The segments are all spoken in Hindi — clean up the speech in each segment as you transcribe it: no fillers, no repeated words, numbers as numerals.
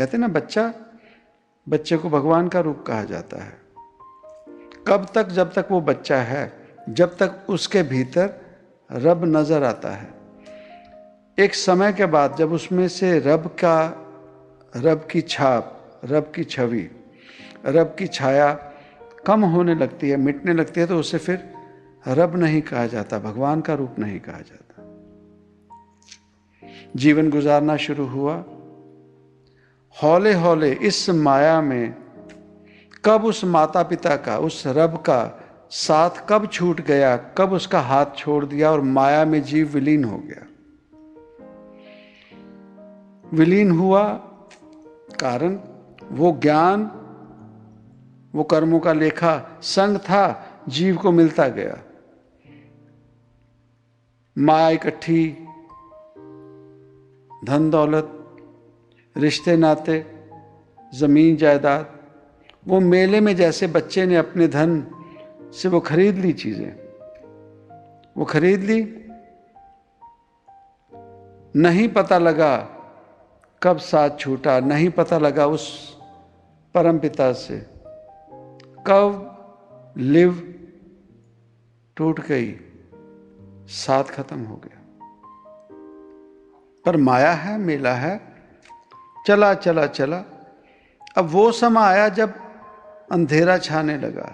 कहते ना बच्चे को भगवान का रूप कहा जाता है। कब तक? जब तक वो बच्चा है, जब तक उसके भीतर रब नजर आता है। एक समय के बाद जब उसमें से रब की छाप, रब की छवि, रब की छाया कम होने लगती है, मिटने लगती है, तो उसे फिर रब नहीं कहा जाता, भगवान का रूप नहीं कहा जाता। जीवन गुजारना शुरू हुआ, हौले हौले इस माया में कब उस माता पिता का, उस रब का साथ कब छूट गया, कब उसका हाथ छोड़ दिया और माया में जीव विलीन हो गया। विलीन हुआ कारण वो ज्ञान, वो कर्मों का लेखा संग था, जीव को मिलता गया। माया इकट्ठी, धन दौलत, रिश्ते नाते, जमीन जायदाद, वो मेले में जैसे बच्चे ने अपने धन से वो खरीद ली चीजें, वो खरीद ली, नहीं पता लगा कब साथ छूटा, नहीं पता लगा उस परम पिता से कब लिव टूट गई, साथ खत्म हो गया। पर माया है, मेला है, चला चला चला। अब वो समय आया जब अंधेरा छाने लगा।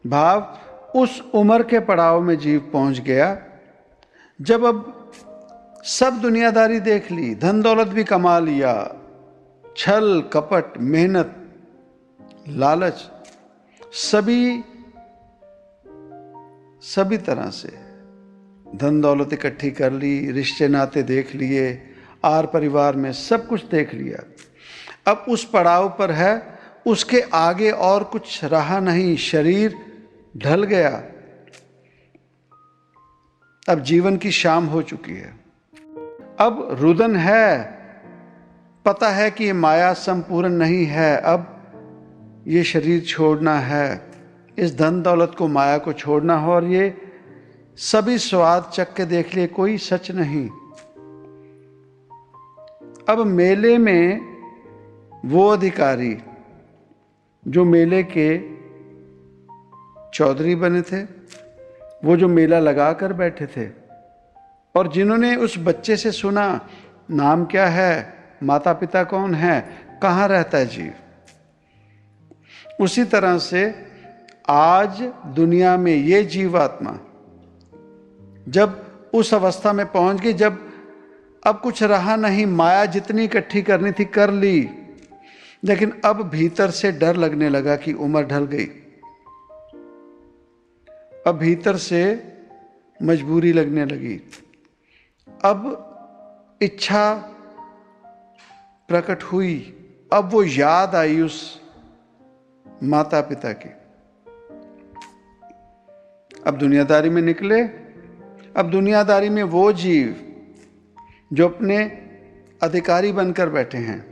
भाव उस उम्र के पड़ाव में जीव पहुंच गया जब अब सब दुनियादारी देख ली, धन दौलत भी कमा लिया, छल कपट, मेहनत, लालच, सभी तरह से धन दौलत इकट्ठी कर ली, रिश्ते नाते देख लिए, आर परिवार में सब कुछ देख लिया। अब उस पड़ाव पर है, उसके आगे और कुछ रहा नहीं, शरीर ढल गया। अब जीवन की शाम हो चुकी है। अब रुदन है, पता है कि ये माया संपूर्ण नहीं है, अब ये शरीर छोड़ना है, इस धन दौलत को, माया को छोड़ना हो, और ये सभी स्वाद चख के देख लिए, कोई सच नहीं। अब मेले में वो अधिकारी जो मेले के चौधरी बने थे, वो जो मेला लगा कर बैठे थे, और जिन्होंने उस बच्चे से सुना नाम क्या है, माता पिता कौन है, कहाँ रहता है जीव, उसी तरह से आज दुनिया में ये जीवात्मा जब उस अवस्था में पहुंच गई, जब अब कुछ रहा नहीं, माया जितनी इकट्ठी करनी थी कर ली, लेकिन अब भीतर से डर लगने लगा कि उम्र ढल गई। अब भीतर से मजबूरी लगने लगी, अब इच्छा प्रकट हुई, अब वो याद आई उस माता पिता की। अब दुनियादारी में निकले। अब दुनियादारी में वो जीव जो अपने अधिकारी बनकर बैठे हैं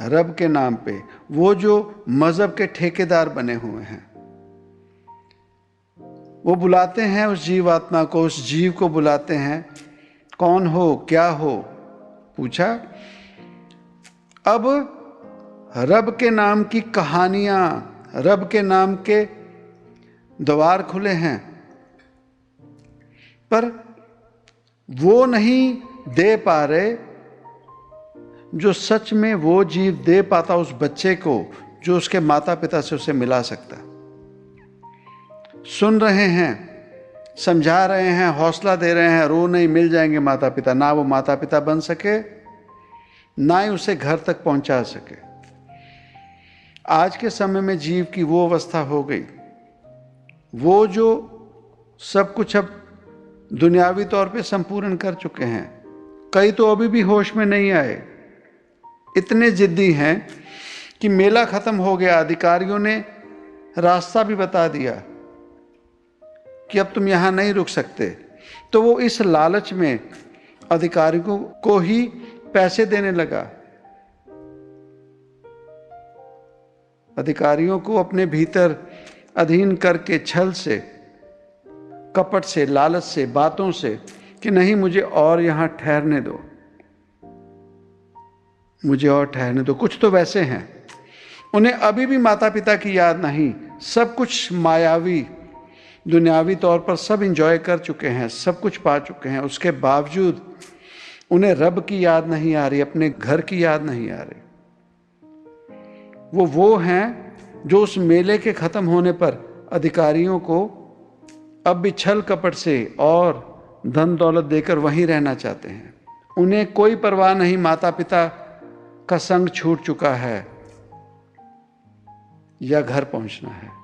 रब के नाम पे, वो जो मजहब के ठेकेदार बने हुए हैं, वो बुलाते हैं उस जीवात्मा को, उस जीव को बुलाते हैं, कौन हो, क्या हो, पूछा। अब रब के नाम की कहानियां, रब के नाम के द्वार खुले हैं, पर वो नहीं दे पा रहे जो सच में वो जीव दे पाता उस बच्चे को, जो उसके माता पिता से उसे मिला सकता। सुन रहे हैं, समझा रहे हैं, हौसला दे रहे हैं, रो नहीं, मिल जाएंगे माता पिता। ना वो माता पिता बन सके, ना ही उसे घर तक पहुंचा सके। आज के समय में जीव की वो अवस्था हो गई, वो जो सब कुछ अब दुनियावी तौर पे संपूर्ण कर चुके हैं, कई तो अभी भी होश में नहीं आए, इतने जिद्दी हैं कि मेला खत्म हो गया, अधिकारियों ने रास्ता भी बता दिया कि अब तुम यहां नहीं रुक सकते, तो वो इस लालच में अधिकारियों को ही पैसे देने लगा, अधिकारियों को अपने भीतर अधीन करके, छल से, कपट से, लालच से, बातों से, कि नहीं मुझे और यहां ठहरने दो, मुझे और ठहरने दो। कुछ तो वैसे हैं, उन्हें अभी भी माता पिता की याद नहीं। सब कुछ मायावी, दुनियावी तौर पर सब इंजॉय कर चुके हैं, सब कुछ पा चुके हैं, उसके बावजूद उन्हें रब की याद नहीं आ रही, अपने घर की याद नहीं आ रही। वो हैं जो उस मेले के खत्म होने पर अधिकारियों को अब भी छल कपट से और धन दौलत देकर वहीं रहना चाहते हैं। उन्हें कोई परवाह नहीं, माता पिता का संग छूट चुका है या घर पहुंचना है।